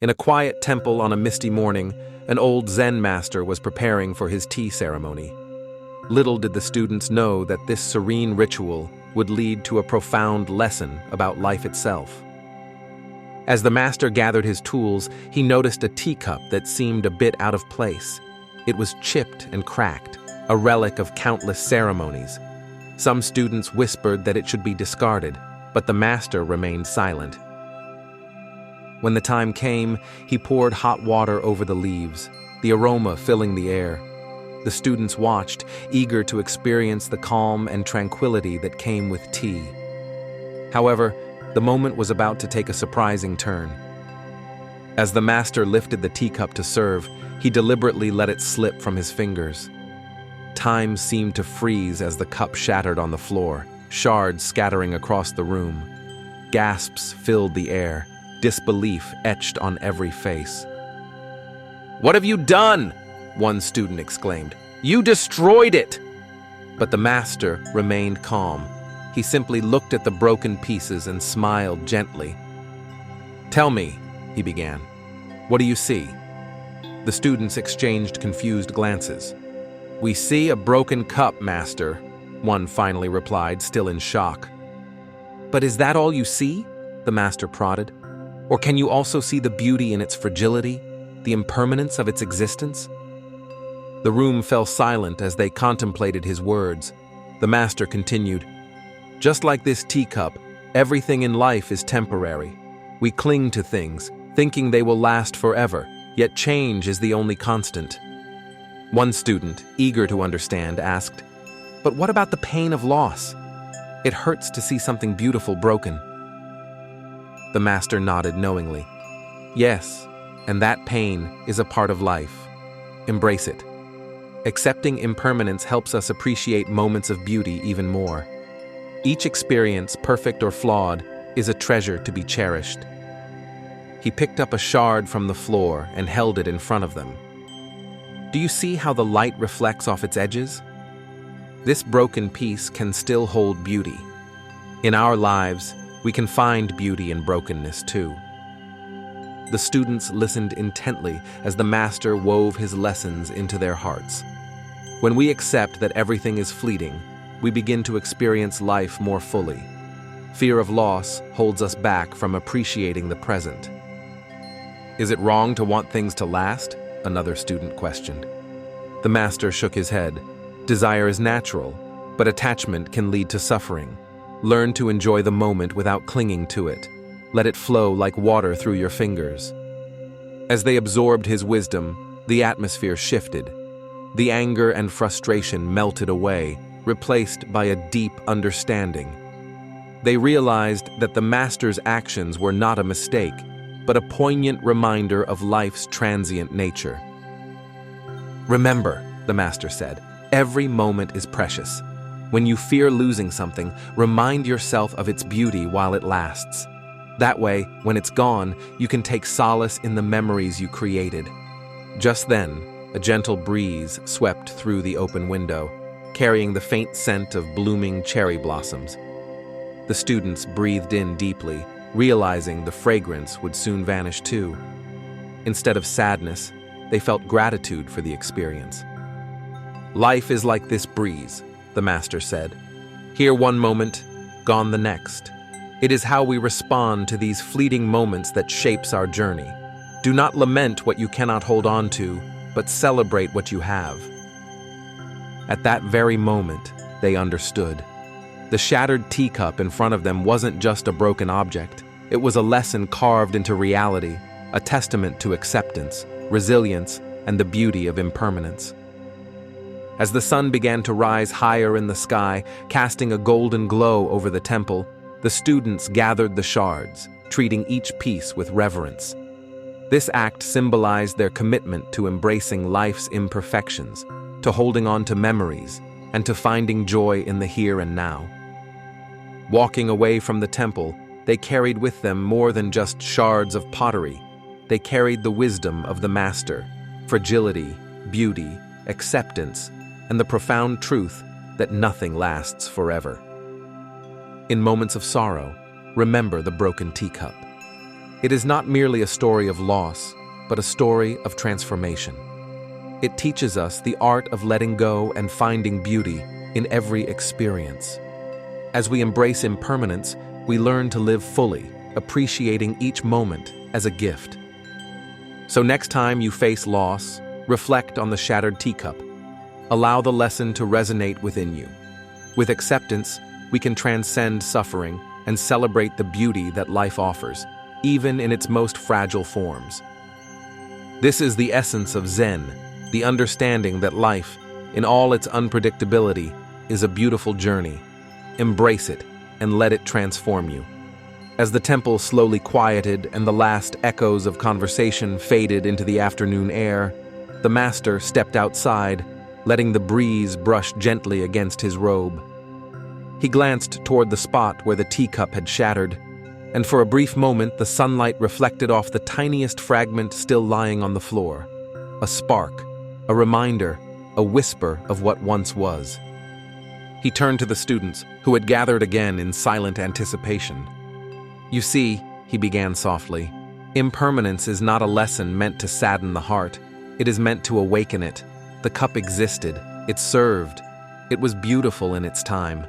In a quiet temple on a misty morning, an old Zen master was preparing for his tea ceremony. Little did the students know that this serene ritual would lead to a profound lesson about life itself. As the master gathered his tools, he noticed a teacup that seemed a bit out of place. It was chipped and cracked, a relic of countless ceremonies. Some students whispered that it should be discarded, but the master remained silent. When the time came, he poured hot water over the leaves, the aroma filling the air. The students watched, eager to experience the calm and tranquility that came with tea. However, the moment was about to take a surprising turn. As the master lifted the teacup to serve, he deliberately let it slip from his fingers. Time seemed to freeze as the cup shattered on the floor, shards scattering across the room. Gasps filled the air, disbelief etched on every face. "What have you done?" one student exclaimed. "You destroyed it!" But the master remained calm. He simply looked at the broken pieces and smiled gently. "Tell me," he began, "what do you see?" The students exchanged confused glances. "We see a broken cup, master," one finally replied, still in shock. "But is that all you see?" the master prodded. "Or can you also see the beauty in its fragility, the impermanence of its existence?" The room fell silent as they contemplated his words. The master continued, "Just like this teacup, everything in life is temporary. We cling to things, thinking they will last forever, yet change is the only constant." One student, eager to understand, asked, "But what about the pain of loss? It hurts to see something beautiful broken." The master nodded knowingly. "Yes, and that pain is a part of life. Embrace it. Accepting impermanence helps us appreciate moments of beauty even more. Each experience, perfect or flawed, is a treasure to be cherished." He picked up a shard from the floor and held it in front of them. "Do you see how the light reflects off its edges? This broken piece can still hold beauty. In our lives, we can find beauty in brokenness too." The students listened intently as the master wove his lessons into their hearts. When we accept that everything is fleeting, we begin to experience life more fully. Fear of loss holds us back from appreciating the present. "Is it wrong to want things to last?" another student questioned. The master shook his head. "Desire is natural, but attachment can lead to suffering. Learn to enjoy the moment without clinging to it. Let it flow like water through your fingers." As they absorbed his wisdom, the atmosphere shifted. The anger and frustration melted away, replaced by a deep understanding. They realized that the master's actions were not a mistake, but a poignant reminder of life's transient nature. "Remember," the master said, "every moment is precious. When you fear losing something, remind yourself of its beauty while it lasts. That way, when it's gone, you can take solace in the memories you created." Just then, a gentle breeze swept through the open window, carrying the faint scent of blooming cherry blossoms. The students breathed in deeply, realizing the fragrance would soon vanish too. Instead of sadness, they felt gratitude for the experience. "Life is like this breeze," the master said. "Here one moment, gone the next. It is how we respond to these fleeting moments that shapes our journey. Do not lament what you cannot hold on to, but celebrate what you have." At that very moment, they understood. The shattered teacup in front of them wasn't just a broken object. It was a lesson carved into reality, a testament to acceptance, resilience, and the beauty of impermanence. As the sun began to rise higher in the sky, casting a golden glow over the temple, the students gathered the shards, treating each piece with reverence. This act symbolized their commitment to embracing life's imperfections, to holding on to memories, and to finding joy in the here and now. Walking away from the temple, they carried with them more than just shards of pottery. They carried the wisdom of the master, fragility, beauty, acceptance, and the profound truth that nothing lasts forever. In moments of sorrow, remember the broken teacup. It is not merely a story of loss, but a story of transformation. It teaches us the art of letting go and finding beauty in every experience. As we embrace impermanence, we learn to live fully, appreciating each moment as a gift. So next time you face loss, reflect on the shattered teacup. Allow the lesson to resonate within you. With acceptance, we can transcend suffering and celebrate the beauty that life offers, even in its most fragile forms. This is the essence of Zen, the understanding that life, in all its unpredictability, is a beautiful journey. Embrace it and let it transform you. As the temple slowly quieted and the last echoes of conversation faded into the afternoon air, the master stepped outside, letting the breeze brush gently against his robe. He glanced toward the spot where the teacup had shattered, and for a brief moment the sunlight reflected off the tiniest fragment still lying on the floor. A spark, a reminder, a whisper of what once was. He turned to the students, who had gathered again in silent anticipation. "You see," he began softly, "impermanence is not a lesson meant to sadden the heart. It is meant to awaken it. The cup existed. It served. It was beautiful in its time.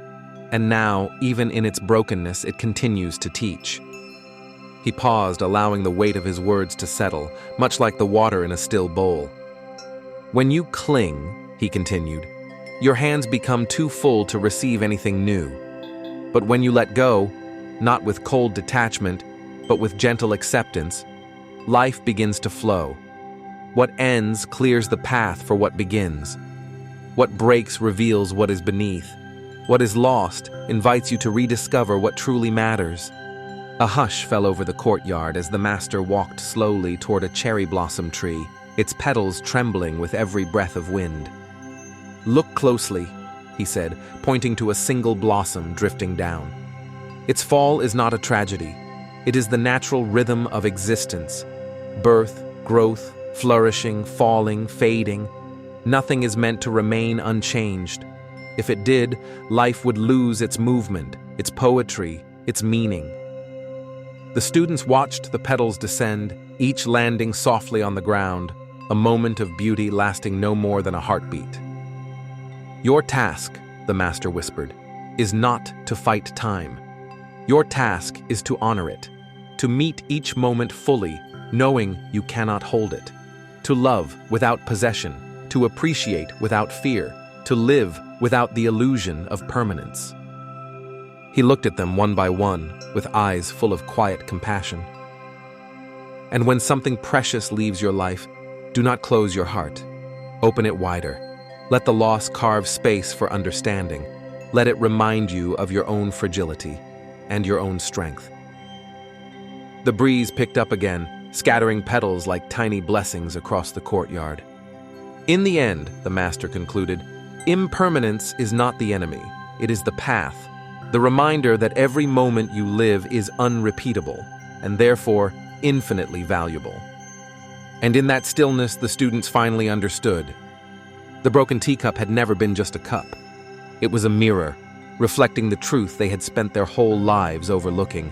And now, even in its brokenness, it continues to teach." He paused, allowing the weight of his words to settle, much like the water in a still bowl. "When you cling," he continued, "your hands become too full to receive anything new. But when you let go, not with cold detachment, but with gentle acceptance, life begins to flow. What ends clears the path for what begins. What breaks reveals what is beneath. What is lost invites you to rediscover what truly matters." A hush fell over the courtyard as the master walked slowly toward a cherry blossom tree, its petals trembling with every breath of wind. "Look closely," he said, pointing to a single blossom drifting down. "Its fall is not a tragedy. It is the natural rhythm of existence. Birth, growth, flourishing, falling, fading. Nothing is meant to remain unchanged. If it did, life would lose its movement, its poetry, its meaning." The students watched the petals descend, each landing softly on the ground, a moment of beauty lasting no more than a heartbeat. "Your task," the master whispered, "is not to fight time. Your task is to honor it, to meet each moment fully, knowing you cannot hold it, to love without possession, to appreciate without fear, to live without the illusion of permanence." He looked at them one by one, with eyes full of quiet compassion. "And when something precious leaves your life, do not close your heart. Open it wider. Let the loss carve space for understanding. Let it remind you of your own fragility and your own strength." The breeze picked up again, scattering petals like tiny blessings across the courtyard. "In the end," the master concluded, "impermanence is not the enemy. It is the path, the reminder that every moment you live is unrepeatable, and therefore infinitely valuable." And in that stillness, the students finally understood. The broken teacup had never been just a cup. It was a mirror, reflecting the truth they had spent their whole lives overlooking.